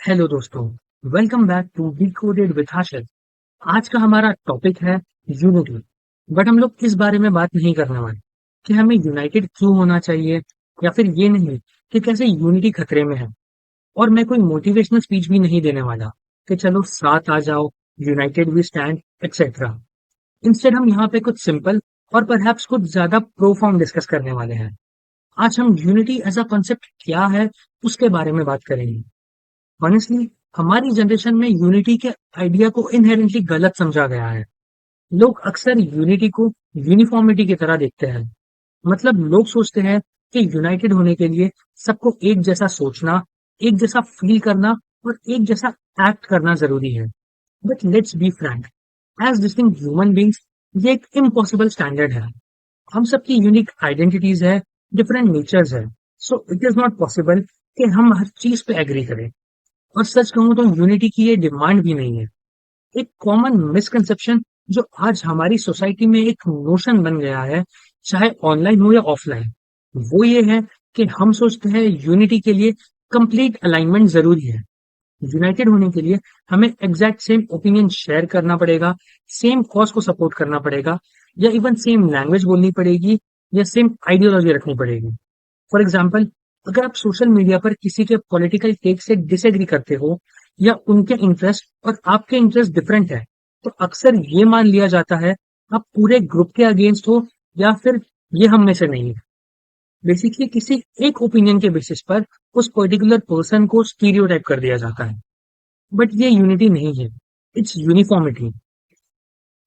Hello दोस्तों, welcome back to decoded with Hashir. आज का हमारा टॉपिक है यूनिटी। बट हम लोग इस बारे में बात नहीं करने वाले कि हमें यूनाइटेड क्यों होना चाहिए, या फिर ये नहीं कि कैसे यूनिटी खतरे में है। और मैं कोई मोटिवेशनल स्पीच भी नहीं देने वाला कि चलो साथ आ जाओ, united we stand etcetera. Instead हम यहाँ पे कुछ सिंपल और परहैप्स कुछ ज्यादा प्रोफाउंड डिस्कस करने वाले हैं। आज हम यूनिटी एज अ कॉन्सेप्ट क्या है उसके बारे में बात करेंगे। ऑनेस्टली हमारी जनरेशन में यूनिटी के आइडिया को इनहेरेंटली गलत समझा गया है। लोग अक्सर यूनिटी को यूनिफॉर्मिटी की तरह देखते हैं। मतलब लोग सोचते हैं कि यूनाइटेड होने के लिए सबको एक जैसा सोचना, एक जैसा फील करना और एक जैसा एक्ट करना जरूरी है। But let's be frank, as distinct human beings ये एक इम्पॉसिबल स्टैंडर्ड है। हम सबकी यूनिक आइडेंटिटीज है, डिफरेंट नेचर्स है। So it is not possible कि हम हर चीज पे एग्री करें। और सच कहूं तो यूनिटी की ये डिमांड भी नहीं है। एक कॉमन मिसकंसेप्शन जो आज हमारी सोसाइटी में एक नोशन बन गया है, चाहे ऑनलाइन हो या ऑफलाइन, वो ये है कि हम सोचते हैं यूनिटी के लिए कंप्लीट अलाइनमेंट जरूरी है। यूनाइटेड होने के लिए हमें एग्जैक्ट सेम ओपिनियन शेयर करना पड़ेगा, सेम कॉज को सपोर्ट करना पड़ेगा, या इवन सेम लैंग्वेज बोलनी पड़ेगी, या सेम आइडियोलॉजी रखनी पड़ेगी। फॉर एग्जाम्पल, अगर आप सोशल मीडिया पर किसी के पॉलिटिकल टेक से डिसएग्री करते हो, या उनके इंटरेस्ट और आपके इंटरेस्ट डिफरेंट है, तो अक्सर ये मान लिया जाता है आप पूरे ग्रुप के अगेंस्ट हो, या फिर ये हम में से नहीं है। बेसिकली किसी एक ओपिनियन के बेसिस पर उस पर्टिकुलर पर्सन को स्टीरियोटाइप कर दिया जाता है। बट ये यूनिटी नहीं है, इट्स यूनिफॉर्मिटी।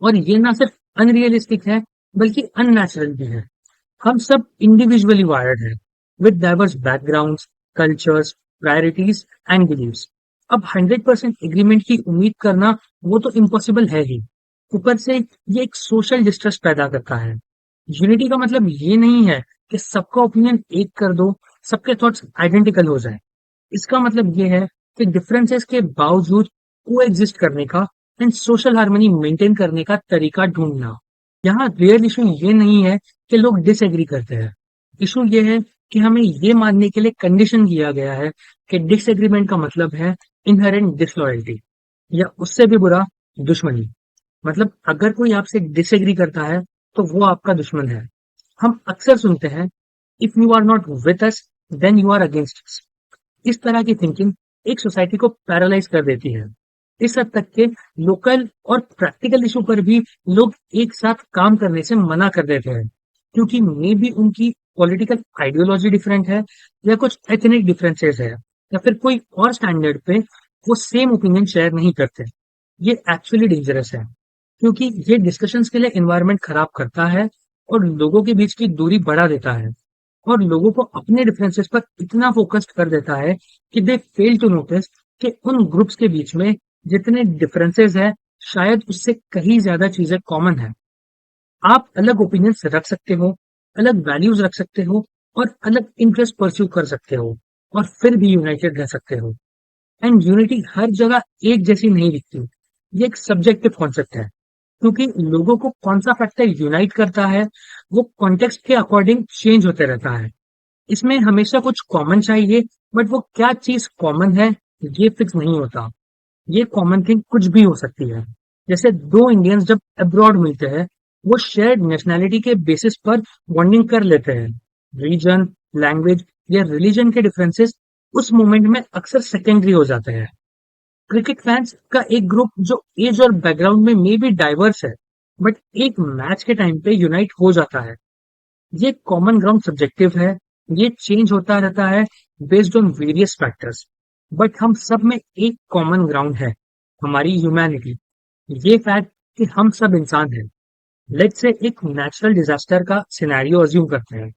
और ये ना सिर्फ अनरियलिस्टिक है, बल्कि अननेचुरल भी है। हम सब इंडिविजुअली वायर्ड हैं, with diverse backgrounds, cultures, priorities and beliefs. अब 100% एग्रीमेंट की उम्मीद करना वो तो इम्पॉसिबल है ही। ऊपर से ये एक सोशल डिस्ट्रेस पैदा करता है। यूनिटी का मतलब ये नहीं है कि सबका ओपिनियन एक कर दो, सबके थॉट्स आइडेंटिकल हो जाए। इसका मतलब ये है कि डिफरेंसेस के बावजूद को एग्जिस्ट करने का एंड सोशल हार्मनी मेंटेन करने का तरीका ढूंढना। यहाँ रियल इशू ये नहीं है कि लोग डिसएग्री करते हैं। इशू ये है कि हमें ये मानने के लिए कंडीशन किया गया है कि डिसएग्रीमेंट का मतलब है इनहेरेंट डिसलॉयल्टी, या उससे भी बुरा, दुश्मनी। मतलब अगर कोई आपसे डिसएग्री करता है तो वो आपका दुश्मन है। हम अक्सर सुनते हैं, if you are not with us then you are against us. इस तरह की थिंकिंग एक सोसाइटी को पैरालाइज कर देती है। इस हद तक के लोकल और प्रैक्टिकल इशू पर भी लोग एक साथ काम करने से मना कर देते हैं, क्योंकि मे बी उनकी पॉलिटिकल आइडियोलॉजी डिफरेंट है, या कुछ एथनिक डिफरेंसेस है, या फिर कोई और स्टैंडर्ड पे वो सेम ओपिनियन शेयर नहीं करते। ये एक्चुअली डेंजरस है, क्योंकि ये डिस्कशंस के लिए एनवायरनमेंट खराब करता है और लोगों के बीच की दूरी बढ़ा देता है, और लोगों को अपने डिफरेंसेस पर इतना फोकस्ड कर देता है कि दे फेल टू नोटिस कि उन ग्रुप्स के बीच में जितने डिफरेंसेस है, शायद उससे कहीं ज्यादा चीजें कॉमन है। आप अलग ओपिनियंस रख सकते हो, अलग वैल्यूज रख सकते हो, और अलग इंटरेस्ट परस्यू कर सकते हो, और फिर भी यूनाइटेड रह सकते हो। एंड यूनिटी हर जगह एक जैसी नहीं दिखती। ये एक सब्जेक्टिव कॉन्सेप्ट है, क्योंकि लोगों को कौन सा फैक्टर यूनाइट करता है वो कॉन्टेक्स्ट के अकॉर्डिंग चेंज होते रहता है। इसमें हमेशा कुछ कॉमन चाहिए, बट वो क्या चीज कॉमन है ये फिक्स नहीं होता। ये कॉमन थिंग कुछ भी हो सकती है। जैसे दो इंडियंस जब अब्रॉड मिलते हैं, वो शेयर्ड नेशनैलिटी के बेसिस पर बॉन्डिंग कर लेते हैं। रीजन, लैंग्वेज या रिलीजन के डिफरेंसेस उस मोमेंट में अक्सर सेकेंडरी हो जाते हैं। क्रिकेट फैंस का एक ग्रुप जो एज और बैकग्राउंड में मे बी डाइवर्स है, बट एक मैच के टाइम पे यूनाइट हो जाता है। ये कॉमन ग्राउंड सब्जेक्टिव है, ये चेंज होता रहता है based on various factors. But हम सब में एक कॉमन ग्राउंड है, हमारी ह्यूमैनिटी। ये फैक्ट कि हम सब इंसान हैं। लेट्स से एक नेचुरल डिजास्टर का सिनेरियो अज्यूम करते हैं,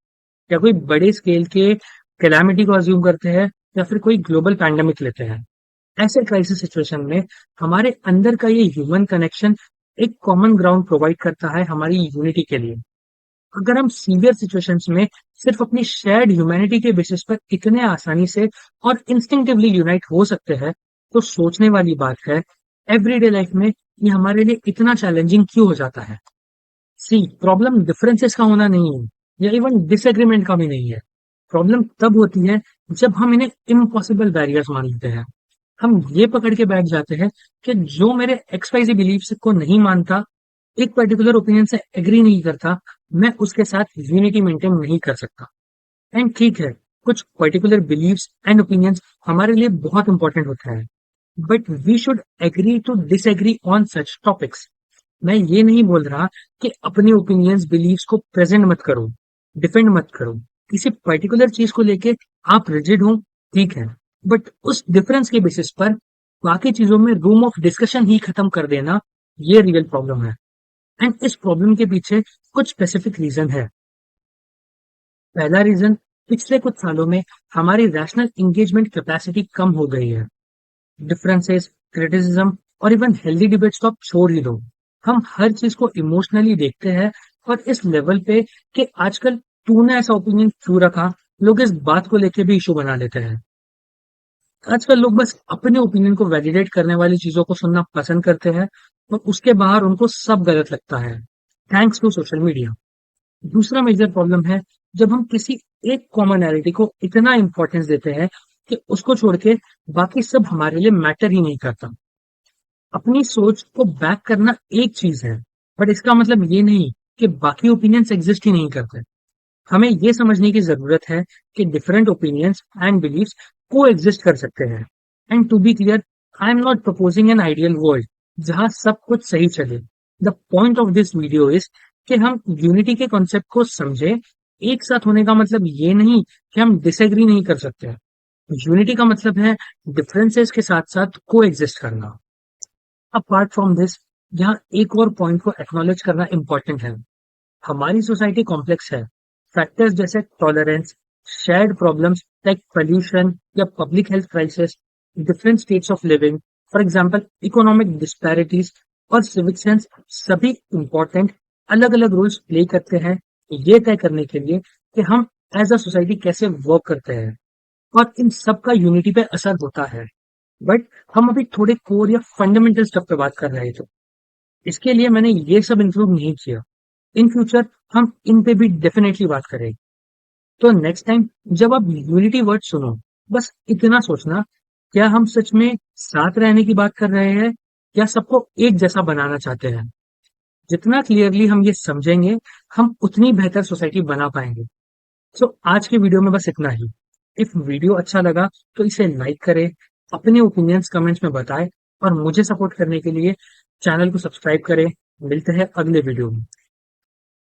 या कोई बड़े स्केल के कैलामिटी को अज्यूम करते हैं, या फिर कोई ग्लोबल पैंडेमिक लेते हैं। ऐसे क्राइसिस सिचुएशन में हमारे अंदर का ये ह्यूमन कनेक्शन एक कॉमन ग्राउंड प्रोवाइड करता है हमारी यूनिटी के लिए। अगर हम सीवियर सिचुएशंस में सिर्फ अपनी शेयर्ड ह्यूमैनिटी के बेसिस पर इतने आसानी से और इंस्टिंक्टिवली यूनाइट हो सकते हैं, तो सोचने वाली बात है, एवरीडे लाइफ में ये हमारे लिए इतना चैलेंजिंग क्यों हो जाता है। सी, प्रॉब्लम डिफरेंसेस का होना नहीं है, या इवन डिसएग्रीमेंट का भी नहीं है। प्रॉब्लम तब होती है जब हम इन्हें इम्पॉसिबल बैरियर्स मान लेते हैं। हम ये पकड़ के बैठ जाते हैं कि जो मेरे XYZ बिलीफ्स को नहीं मानता, एक पर्टिकुलर ओपिनियन से एग्री नहीं करता, मैं उसके साथ यूनिटी मेंटेन नहीं कर सकता। एंड ठीक है, कुछ पर्टिकुलर बिलीव्स एंड ओपिनियंस हमारे लिए बहुत इंपॉर्टेंट होता है, but we should agree to disagree on such topics. मैं ये नहीं बोल रहा कि अपने ओपिनियंस बिलीव्स को प्रेजेंट मत करो, डिफेंड मत करो। किसी पर्टिकुलर चीज को लेके आप रिजिड हो, ठीक है, बट उस डिफरेंस के बेसिस पर बाकी चीजों में रूम ऑफ डिस्कशन ही खत्म कर देना, ये रियल प्रॉब्लम है। एंड इस प्रॉब्लम के पीछे कुछ स्पेसिफिक रीजन है। पहला रीजन, पिछले कुछ सालों में हमारी रैशनल एंगेजमेंट कैपेसिटी कम हो गई है। डिफरेंसेस, क्रिटिसिज्म और इवन हेल्दी डिबेट्स तो आप छोड़ ही दो। हम हर चीज को इमोशनली देखते हैं, और इस लेवल पे कि आजकल तूने ऐसा ओपिनियन क्यों रखा, लोग इस बात को लेके भी इशू बना लेते हैं। आजकल लोग बस अपने ओपिनियन को वैलिडेट करने वाली चीजों को सुनना पसंद करते हैं, और उसके बाहर उनको सब गलत लगता है, थैंक्स टू सोशल मीडिया। दूसरा मेजर प्रॉब्लम है जब हम किसी एक कॉमनैलिटी को इतना इंपॉर्टेंस देते हैं कि उसको छोड़ के बाकी सब हमारे लिए मैटर ही नहीं करता। अपनी सोच को बैक करना एक चीज है, बट इसका मतलब ये नहीं कि बाकी ओपिनियंस एग्जिस्ट ही नहीं करते। हमें ये समझने की जरूरत है कि डिफरेंट ओपिनियंस एंड बिलीव्स को एग्जिस्ट कर सकते हैं। And to be clear, I am not proposing an ideal world जहां सब कुछ सही चले। The point of this video is कि हम यूनिटी के कॉन्सेप्ट को समझे। एक साथ होने का मतलब ये नहीं कि हम डिसएग्री नहीं कर सकते। यूनिटी का मतलब है डिफरेंसेस के साथ साथ को एग्जिस्ट करना। अपार्ट फ्रॉम दिस, यहाँ एक और पॉइंट को एक्नॉलेज करना इंपॉर्टेंट है। हमारी सोसाइटी कॉम्प्लेक्स है। फैक्टर्स जैसे tolerance, shared problems like pollution या public health crisis, different states of living, for example economic disparities और सिविक सेंस, सभी इंपॉर्टेंट अलग अलग रोल्स प्ले करते हैं ये तय करने के लिए कि हम एज अ सोसाइटी कैसे वर्क करते हैं, और इन सब का यूनिटी पे असर होता है। बट हम अभी थोड़े कोर या फंडामेंटल स्टफ पे बात कर रहे थे, इसके लिए मैंने ये सब इंक्लूड नहीं किया। इन फ्यूचर हम इन पे भी डेफिनेटली बात करेंगे। तो नेक्स्ट टाइम जब आप यूनिटी वर्ड सुनो, बस इतना सोचना, क्या हम सच में साथ रहने की बात कर रहे हैं या सबको एक जैसा बनाना चाहते हैं। जितना क्लियरली हम ये समझेंगे, हम उतनी बेहतर सोसाइटी बना पाएंगे। सो आज के वीडियो में बस इतना ही। इफ वीडियो अच्छा लगा तो इसे लाइक करें, अपने ओपिनियंस कमेंट्स में बताएं, और मुझे सपोर्ट करने के लिए चैनल को सब्सक्राइब करें। मिलते हैं अगले वीडियो में।